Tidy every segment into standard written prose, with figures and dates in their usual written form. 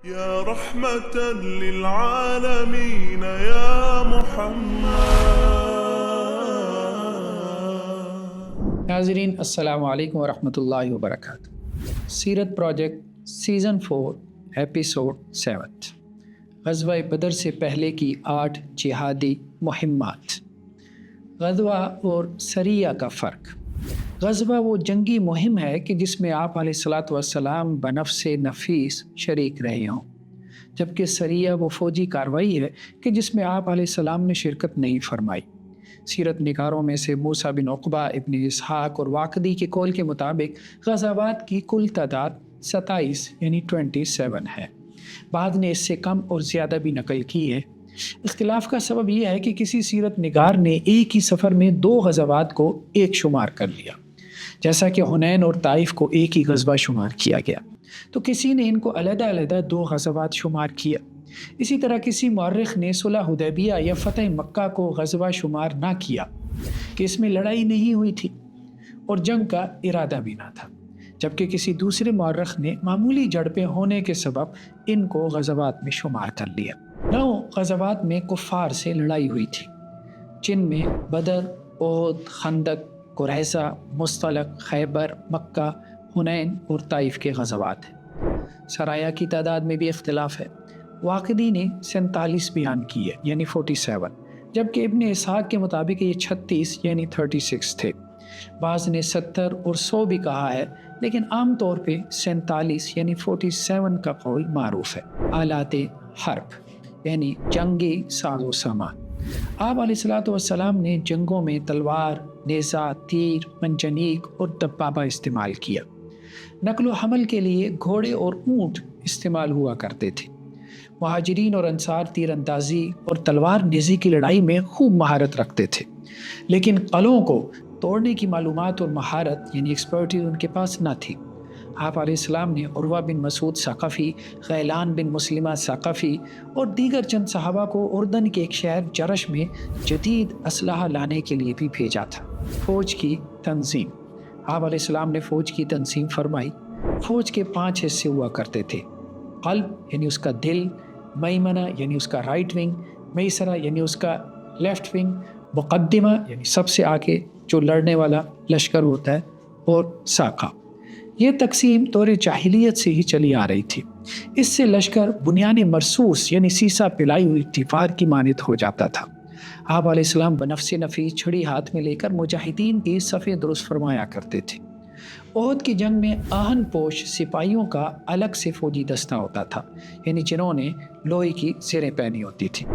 يا رحمة للعالمين يا محمد. ناظرین السلام علیکم ورحمۃ اللہ وبرکاتہ. سیرت پروجیکٹ سیزن 4 ایپیسوڈ 7 غزوہ بدر سے پہلے کی 8 جہادی مہمات. غزوہ اور سریہ کا فرق. غزوہ وہ جنگی مہم ہے کہ جس میں آپ علیہ الصلاۃ والسلام بنفس نفیس شریک رہے ہوں، جبکہ سریہ وہ فوجی کارروائی ہے کہ جس میں آپ علیہ السلام نے شرکت نہیں فرمائی. سیرت نگاروں میں سے موسیٰ بن عقبہ، ابن اسحاق اور واقدی کے قول کے مطابق غزوات کی کل تعداد 27 یعنی 27 ہے. بعض نے اس سے کم اور زیادہ بھی نقل کی ہے. اختلاف کا سبب یہ ہے کہ کسی سیرت نگار نے ایک ہی سفر میں 2 غزوات کو ایک شمار کر لیا، جیسا کہ حنین اور طائف کو ایک ہی غزوہ شمار کیا گیا، تو کسی نے ان کو علیحدہ علیحدہ 2 غزوات شمار کیا. اسی طرح کسی مورخ نے صلح حدیبیہ یا فتح مکہ کو غزوہ شمار نہ کیا کہ اس میں لڑائی نہیں ہوئی تھی اور جنگ کا ارادہ بھی نہ تھا، جبکہ کسی دوسرے مورخ نے معمولی جھڑپیں ہونے کے سبب ان کو غزوات میں شمار کر لیا. 9 غزوات میں کفار سے لڑائی ہوئی تھی، جن میں بدر، احد، خندق، قریظہ، مستلق، خیبر، مکہ، حنین اور طائف کے غزوات ہیں. سرایہ کی تعداد میں بھی اختلاف ہے. واقدی نے 47 بیان کی ہے یعنی 47، جبکہ ابن اسحاق کے مطابق یہ 36 یعنی 36 تھے. بعض نے 70 اور 100 بھی کہا ہے، لیکن عام طور پہ 47 یعنی 47 کا قول معروف ہے. آلات حرب یعنی جنگی ساز و سامان. آپ علیہ الصلاۃ والسلام نے جنگوں میں تلوار، نیزہ، تیر، منجنیق اور دبابہ استعمال کیا. نقل و حمل کے لیے گھوڑے اور اونٹ استعمال ہوا کرتے تھے. مہاجرین اور انصار تیر اندازی اور تلوار نیزی کی لڑائی میں خوب مہارت رکھتے تھے، لیکن قلعوں کو توڑنے کی معلومات اور مہارت یعنی ایکسپرٹیز ان کے پاس نہ تھی. آپ علیہ السلام نے عروہ بن مسعود ثقفی، غیلان بن مسلمہ ثقفی اور دیگر چند صحابہ کو اردن کے ایک شہر جرش میں جدید اسلحہ لانے کے لیے بھی بھیجا تھا. فوج کی تنظیم. آپ علیہ السلام نے فوج کی تنظیم فرمائی. فوج کے 5 حصے ہوا کرتے تھے: قلب یعنی اس کا دل، میمنہ یعنی اس کا رائٹ ونگ، میسرہ یعنی اس کا لیفٹ ونگ، مقدمہ یعنی سب سے آگے جو لڑنے والا لشکر ہوتا ہے، اور ساقہ. یہ تقسیم دور جاہلیت سے ہی چلی آ رہی تھی. اس سے لشکر بنیان مرصوص یعنی سیسا پلائی ہوئی دیوار کی مانند ہو جاتا تھا. آپ علیہ السلام بنفس نفیس چھڑی ہاتھ میں لے کر مجاہدین کی صفیں درست فرمایا کرتے تھے. احد کی جنگ میں آہن پوش سپاہیوں کا الگ سے فوجی دستہ ہوتا تھا، یعنی جنہوں نے لوہے کی زریں پہنی ہوتی تھی.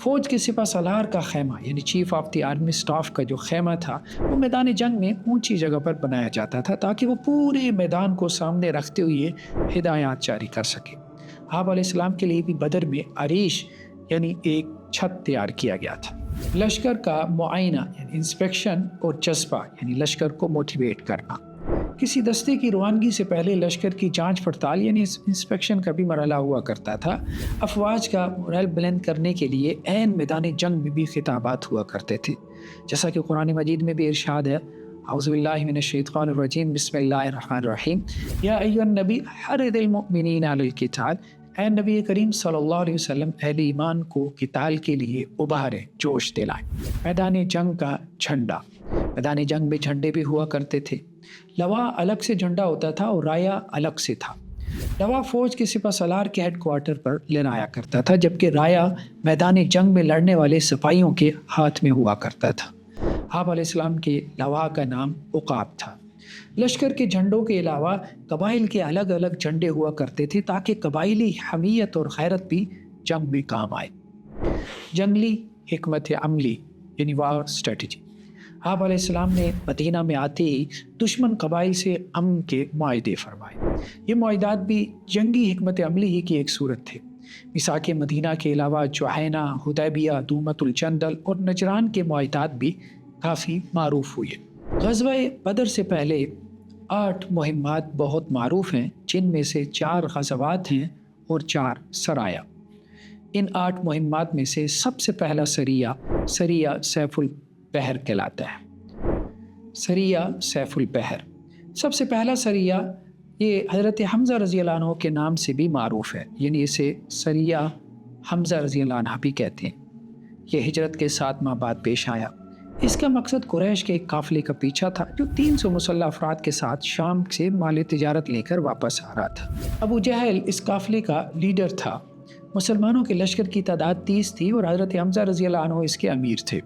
فوج کے سپہ سالار کا خیمہ یعنی chief of the army staff کا جو خیمہ تھا وہ میدان جنگ میں اونچی جگہ پر بنایا جاتا تھا تاکہ وہ پورے میدان کو سامنے رکھتے ہوئے ہدایات جاری کر سکے. آپ علیہ السلام کے لیے بھی بدر میں عریش یعنی ایک چھت تیار کیا گیا تھا. لشکر کا معائنہ یعنی انسپیکشن اور جذبہ یعنی لشکر کو موٹیویٹ کرنا. کسی دستے کی روانگی سے پہلے لشکر کی جانچ پڑتال یعنی انسپیکشن کا بھی مرحلہ ہوا کرتا تھا. افواج کا مورل بلند کرنے کے لیے عین میدان جنگ میں بھی خطابات ہوا کرتے تھے، جیسا کہ قرآن مجید میں بھی ارشاد ہے: اعوذ باللہ من الشیطان الرجیم، بسم اللہ الرحمن الرحیم، یا ایھا النبی حرض المؤمنین علی القتال. اے نبی کریم صلی اللہ علیہ وسلم اہل ایمان کو قتال کے لیے ابھاریں، جوش دلائیں. میدان جنگ کا جھنڈا. میدان جنگ میں جھنڈے بھی ہوا کرتے تھے. لوا الگ سے جھنڈا ہوتا تھا اور رایا الگ سے تھا. لوا فوج کے سپہ سالار کے ہیڈ کوارٹر پر لہرایا کرتا تھا، جبکہ رایا میدان جنگ میں لڑنے والے سپاہیوں کے ہاتھ میں ہوا کرتا تھا. آپ علیہ السلام کے لوا کا نام عقاب تھا. لشکر کے جھنڈوں کے علاوہ قبائل کے الگ الگ جھنڈے ہوا کرتے تھے تاکہ قبائلی حمیت اور غیرت بھی جنگ میں کام آئے. جنگلی حکمت عملی یعنی وار اسٹریٹجی. آپ علیہ السلام نے مدینہ میں آتے ہی دشمن قبائل سے امن کے معاہدے فرمائے. یہ معاہدات بھی جنگی حکمت عملی ہی کی ایک صورت تھے. میثاق مدینہ کے علاوہ جوہینہ، حدیبیہ، دومۃ الجندل اور نجران کے معاہدات بھی کافی معروف ہوئے. غزوہ بدر سے پہلے 8 مہمات بہت معروف ہیں، جن میں سے 4 غزوات ہیں اور 4 سرایہ. ان 8 مہمات میں سے سب سے پہلا سریہ سیف البحر کہلاتا ہے. سریہ سیف البحر. سب سے پہلا سریہ یہ حضرت حمزہ رضی اللہ عنہ کے نام سے بھی معروف ہے، یعنی اسے سریہ حمزہ رضی اللہ عنہ بھی کہتے ہیں۔ یہ ہجرت کے 7 ماہ بعد پیش آیا۔ اس کا مقصد قریش کے ایک قافلے کا پیچھا تھا جو 300 مسلح افراد کے ساتھ شام سے مال تجارت لے کر واپس آ رہا تھا۔ ابو جہل اس قافلے کا لیڈر تھا۔ مسلمانوں کے لشکر کی تعداد 30 تھی اور حضرت حمزہ رضی اللہ عنہ اس کے امیر تھے،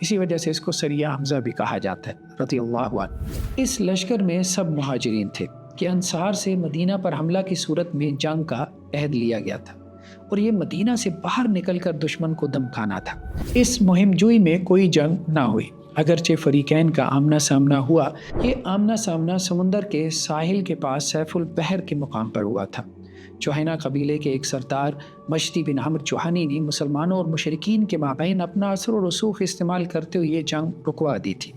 اسی وجہ سے اس کو سریہ حمزہ بھی کہا جاتا ہے رضی اللہ عنہ۔ اس لشکر میں سب مہاجرین تھے کہ انصار سے مدینہ پر حملہ کی صورت میں جنگ کا عہد لیا گیا تھا اور یہ مدینہ سے باہر نکل کر دشمن کو دمکانا تھا۔ اس مہم جوئی میں کوئی جنگ نہ ہوئی، اگرچہ فریقین کا آمنا سامنا ہوا۔ یہ آمنا سامنا سمندر کے ساحل کے پاس سیف البحر کے مقام پر ہوا تھا۔ جوہینہ قبیلے کے ایک سردار مشتی بن عمرو جوہنی نے مسلمانوں اور مشرکین کے مابین اپنا اثر و رسوخ استعمال کرتے ہوئے یہ جنگ رکوا دی تھی۔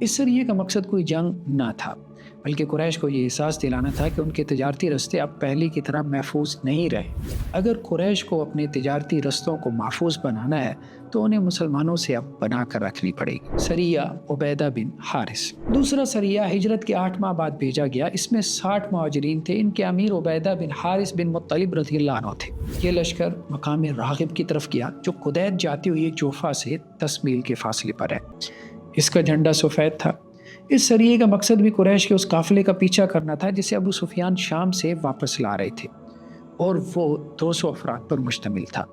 اس سریے کا مقصد کوئی جنگ نہ تھا، بلکہ قریش کو یہ احساس دلانا تھا کہ ان کے تجارتی رستے اب پہلے کی طرح محفوظ نہیں رہے۔ اگر قریش کو اپنے تجارتی رستوں کو محفوظ بنانا ہے تو انہیں مسلمانوں سے اب بنا کر رکھنی پڑے گی۔ سریہ عبیدہ بن حارث۔ دوسرا سریہ ہجرت کے 8 ماہ بعد بھیجا گیا۔ اس میں 60 مہاجرین تھے۔ ان کے امیر عبیدہ بن حارث بن مطلب رضی اللہ عنہ تھے۔ یہ لشکر مقام راغب کی طرف گیا جو قدید جاتی ہوئی ایک جوفہ سے 10 میل کے فاصلے پر ہے۔ اس کا جھنڈا سفید تھا۔ اس سریے کا مقصد بھی قریش کے اس قافلے کا پیچھا کرنا تھا جسے ابو سفیان شام سے واپس لا رہے تھے، اور وہ 200 افراد پر مشتمل تھا۔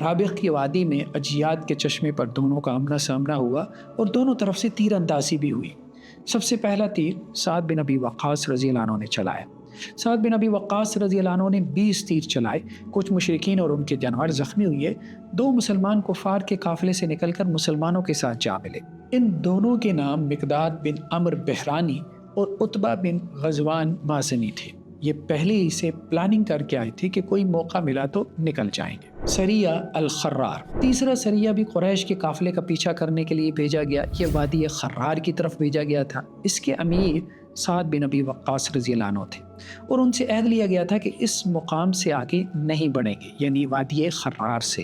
رابغ کی وادی میں اجیاد کے چشمے پر دونوں کا آمنا سامنا ہوا اور دونوں طرف سے تیر اندازی بھی ہوئی۔ سب سے پہلا تیر سعد بن ابی وقاص رضی اللہ عنہ نے چلایا۔ سعد بن ابی وقاص رضی اللہ عنہ نے 20 تیر چلائے۔ کچھ مشرکین اور ان کے جانور زخمی ہوئے۔ 2 مسلمان کفار کے قافلے سے نکل کر مسلمانوں کے ساتھ جا ملے۔ ان دونوں کے نام مقداد بن عمرو بحرانی اور عتبہ بن غزوان مازنی تھے۔ یہ پہلے ہی سے پلاننگ کر کے آئے تھے کہ کوئی موقع ملا تو نکل جائیں گے۔ سریہ الخرار۔ تیسرا سریہ بھی قریش کے قافلے کا پیچھا کرنے کے لیے بھیجا گیا۔ یہ وادی خرار کی طرف بھیجا گیا تھا۔ اس کے امیر سعد بن ابی وقاص رضی اللہ عنہ تھے اور ان سے عہد لیا گیا تھا کہ اس مقام سے آگے نہیں بڑھیں گے، یعنی وادی خرار سے۔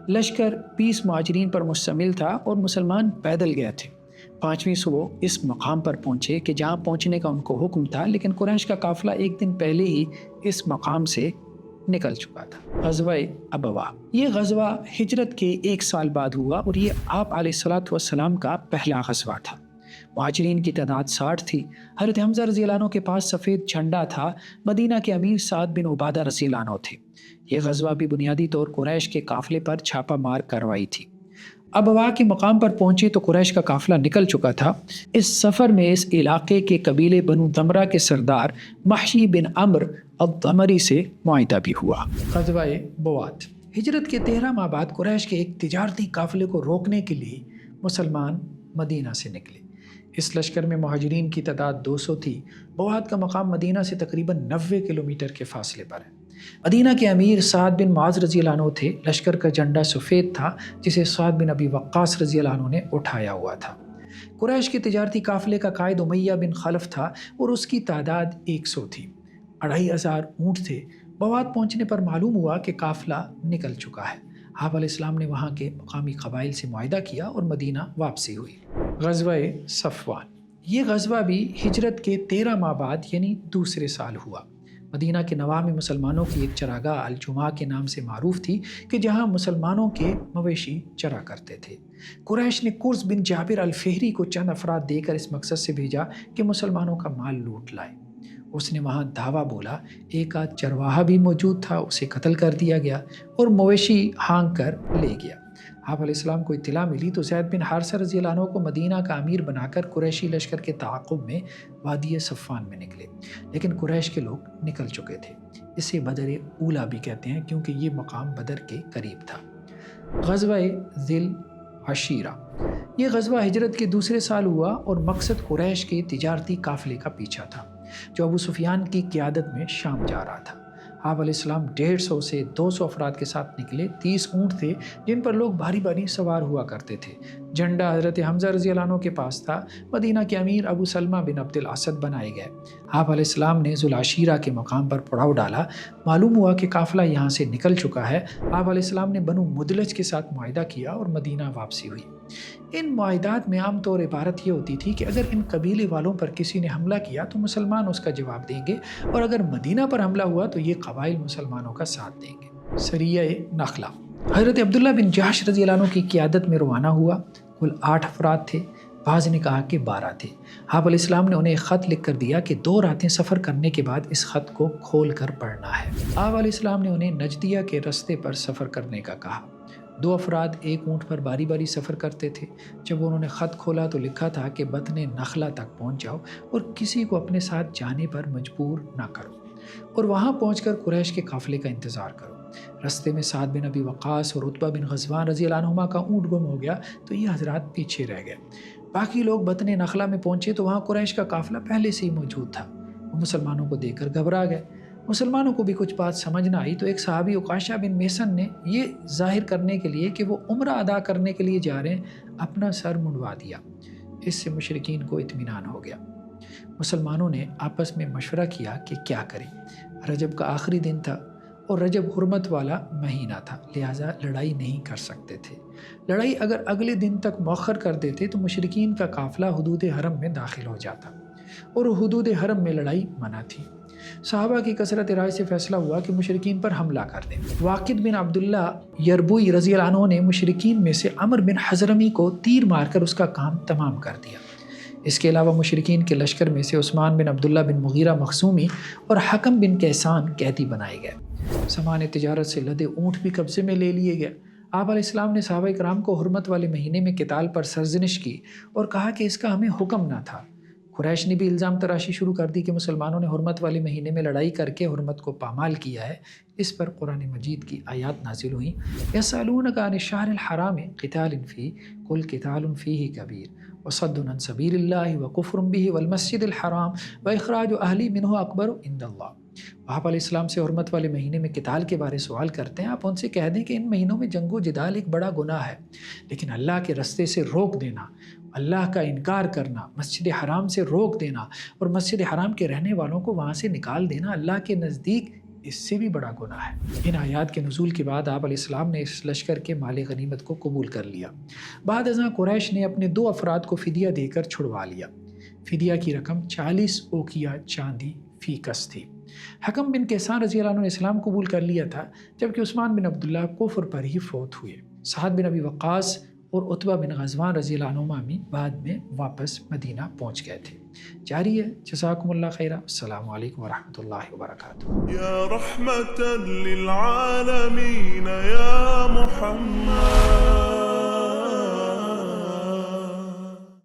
لشکر 20 مہاجرین پر مشتمل تھا اور مسلمان پیدل گئے تھے۔ 5ویں صبح اس مقام پر پہنچے کہ جہاں پہنچنے کا ان کو حکم تھا، لیکن قریش کا قافلہ ایک دن پہلے ہی اس مقام سے نکل چکا تھا۔ غزوہ ابوا۔ یہ غزوہ ہجرت کے 1 سال بعد ہوا اور یہ آپ علیہ الصلوۃ والسلام کا پہلا غزوہ تھا۔ مہاجرین کی تعداد 60 تھی۔ حضرت حمزہ رضی اللہ عنہ کے پاس سفید جھنڈا تھا۔ مدینہ کے امیر سعد بن عبادہ رضی اللہ عنہ تھے۔ یہ غزوہ بھی بنیادی طور قریش کے قافلے پر چھاپا مار کارروائی تھی۔ ابوا کے مقام پر پہنچے تو قریش کا قافلہ نکل چکا تھا۔ اس سفر میں اس علاقے کے قبیلے بنو دمرہ کے سردار محشی بن عمرو الدمری سے معاہدہ بھی ہوا۔ غزوہ بوات۔ ہجرت کے 13 ماہ بعد قریش کے ایک تجارتی قافلے کو روکنے کے لیے مسلمان مدینہ سے نکلے۔ اس لشکر میں مہاجرین کی تعداد 200 تھی۔ بوات کا مقام مدینہ سے تقریباً 90 کلومیٹر کے فاصلے پر ہے۔ مدینہ کے امیر سعد بن معاذ رضی اللہ عنہ تھے۔ لشکر کا جھنڈا سفید تھا جسے سعد بن ابی وقاص رضی اللہ عنہ نے اٹھایا ہوا تھا۔ قریش کے تجارتی قافلے کا قائد امیہ بن خلف تھا اور اس کی تعداد 100 تھی۔ 2500 اونٹ تھے۔ بوات پہنچنے پر معلوم ہوا کہ قافلہ نکل چکا ہے۔ آپ علیہ السلام نے وہاں کے مقامی قبائل سے معاہدہ کیا اور مدینہ واپسی ہوئی۔ غزوہ صفوان۔ یہ غزوہ بھی ہجرت کے 13 ماہ بعد یعنی دوسرے سال ہوا۔ مدینہ کے نواح میں مسلمانوں کی ایک چراگاہ الجمعہ کے نام سے معروف تھی کہ جہاں مسلمانوں کے مویشی چرا کرتے تھے۔ قریش نے قرظ بن جابر الفہری کو چند افراد دے کر اس مقصد سے بھیجا کہ مسلمانوں کا مال لوٹ لائے۔ اس نے وہاں دعویٰ بولا۔ ایک آدھ چرواہا بھی موجود تھا، اسے قتل کر دیا گیا اور مویشی ہانک کر لے گیا۔ آپ علیہ السلام کو اطلاع ملی تو زید بن حارثہ رضی اللہ عنہ کو مدینہ کا امیر بنا کر قریشی لشکر کے تعاقب میں وادی صفوان میں نکلے، لیکن قریش کے لوگ نکل چکے تھے۔ اسے بدر اولا بھی کہتے ہیں کیونکہ یہ مقام بدر کے قریب تھا۔ غزوہ ذی العشیرہ۔ یہ غزوہ ہجرت کے دوسرے سال ہوا اور مقصد قریش کے تجارتی قافلے کا پیچھا تھا جو ابو سفیان کی قیادت میں شام جا رہا تھا۔ آپ علیہ السلام 150 سے 200 افراد کے ساتھ نکلے۔ 30 اونٹ تھے جن پر لوگ بھاری بھاری سوار ہوا کرتے تھے۔ جھنڈا حضرت حمزہ رضی اللہ عنہ کے پاس تھا۔ مدینہ کے امیر ابو سلمہ بن عبد الاسد بنائے گئے۔ آپ علیہ السلام نے ذو العشیرہ کے مقام پر پڑاؤ ڈالا۔ معلوم ہوا کہ قافلہ یہاں سے نکل چکا ہے۔ آپ علیہ السلام نے بنو مدلج کے ساتھ معاہدہ کیا اور مدینہ واپسی ہوئی۔ ان معاہدات میں عام طور عبارت یہ ہوتی تھی کہ اگر ان قبیلے والوں پر کسی نے حملہ کیا تو مسلمان اس کا جواب دیں گے، اور اگر مدینہ پر حملہ ہوا تو یہ قبائل مسلمانوں کا ساتھ دیں گے۔ سریہ نخلہ حضرت عبداللہ بن جحش رضی اللہ عنہ کی قیادت میں روانہ ہوا۔ کل 8 افراد تھے، بعض نے کہا کہ 12 تھے۔ آپ علیہ السلام نے انہیں ایک خط لکھ کر دیا کہ 2 راتیں سفر کرنے کے بعد اس خط کو کھول کر پڑھنا ہے۔ آپ علیہ السلام نے انہیں نجدیہ کے رستے پر سفر کرنے کا کہا۔ 2 افراد ایک اونٹ پر باری باری سفر کرتے تھے۔ جب انہوں نے خط کھولا تو لکھا تھا کہ بطن نخلہ تک پہنچ جاؤ اور کسی کو اپنے ساتھ جانے پر مجبور نہ کرو، اور وہاں پہنچ کر قریش کے قافلے کا انتظار کرو۔ رستے میں سعد بن ابی وقاص اور عتبہ بن غزوان رضی اللہ عنہما کا اونٹ گم ہو گیا تو یہ حضرات پیچھے رہ گئے۔ باقی لوگ بطن نخلہ میں پہنچے تو وہاں قریش کا قافلہ پہلے سے ہی موجود تھا۔ وہ مسلمانوں کو دیکھ کر گھبرا گئے۔ مسلمانوں کو بھی کچھ بات سمجھ نہ آئی تو ایک صحابی عکاشہ بن محصن نے یہ ظاہر کرنے کے لیے کہ وہ عمرہ ادا کرنے کے لیے جا رہے ہیں اپنا سر منڈوا دیا۔ اس سے مشرکین کو اطمینان ہو گیا۔ مسلمانوں نے آپس میں مشورہ کیا کہ کیا کریں۔ رجب کا آخری دن تھا اور رجب حرمت والا مہینہ تھا، لہٰذا لڑائی نہیں کر سکتے تھے۔ لڑائی اگر اگلے دن تک مؤخر کر دیتے تو مشرکین کا قافلہ حدود حرم میں داخل ہو جاتا، اور حدود حرم میں لڑائی منع تھی۔ صحابہ کی کثرت رائے سے فیصلہ ہوا کہ مشرکین پر حملہ کر دیں۔ واقد بن عبداللہ یربوئی رضی اللہ عنہ نے مشرکین میں سے عمر بن حضرمی کو تیر مار کر اس کا کام تمام کر دیا۔ اس کے علاوہ مشرکین کے لشکر میں سے عثمان بن عبداللہ بن مغیرہ مخزومی اور حکم بن کیسان قیدی بنائے گئے۔ سامان تجارت سے لدے اونٹ بھی قبضے میں لے لیے گئے۔ آپ علیہ السلام نے صحابہ کرام کو حرمت والے مہینے میں قتال پر سرزنش کی اور کہا کہ اس کا ہمیں حکم نہ تھا۔ قریش نے بھی الزام تراشی شروع کر دی کہ مسلمانوں نے حرمت والے مہینے میں لڑائی کر کے حرمت کو پامال کیا ہے۔ اس پر قرآن مجید کی آیات نازل ہوئیں۔ یسألونک عن الشہر الحرام قتال فیہ قل قتال فیہ کبیر وصد عن سبیل اللہ وکفر بہ والمسجد الحرام واخراج اہلہ منہ اکبر عند اللہ۔ آپ علیہ السلام سے حرمت والے مہینے میں قتال کے بارے سوال کرتے ہیں، آپ ان سے کہہ دیں کہ ان مہینوں میں جنگ و جدال ایک بڑا گناہ ہے، لیکن اللہ کے رستے سے روک دینا، اللہ کا انکار کرنا، مسجد حرام سے روک دینا اور مسجد حرام کے رہنے والوں کو وہاں سے نکال دینا اللہ کے نزدیک اس سے بھی بڑا گناہ ہے۔ ان آیات کے نزول کے بعد آپ علیہ السلام نے اس لشکر کے مال غنیمت کو قبول کر لیا۔ بعد ازاں قریش نے اپنے 2 افراد کو فدیہ دے کر چھڑوا لیا۔ فدیہ کی رقم 40 اوقیہ چاندی فی کس تھی۔ حکم بن کیسان رضی اللہ عنہ نے اسلام قبول کر لیا تھا، جبکہ عثمان بن عبداللہ کفر پر ہی فوت ہوئے۔ سعد بن ابی وقاص اور عتبہ بن غزوان رضی اللہ عنہما بھی بعد میں واپس مدینہ پہنچ گئے تھے۔ جاری ہے۔ جزاکم اللہ خیرہ۔ السلام علیکم ورحمۃ اللہ وبرکاتہ۔ یا رحمة للعالمین یا محمد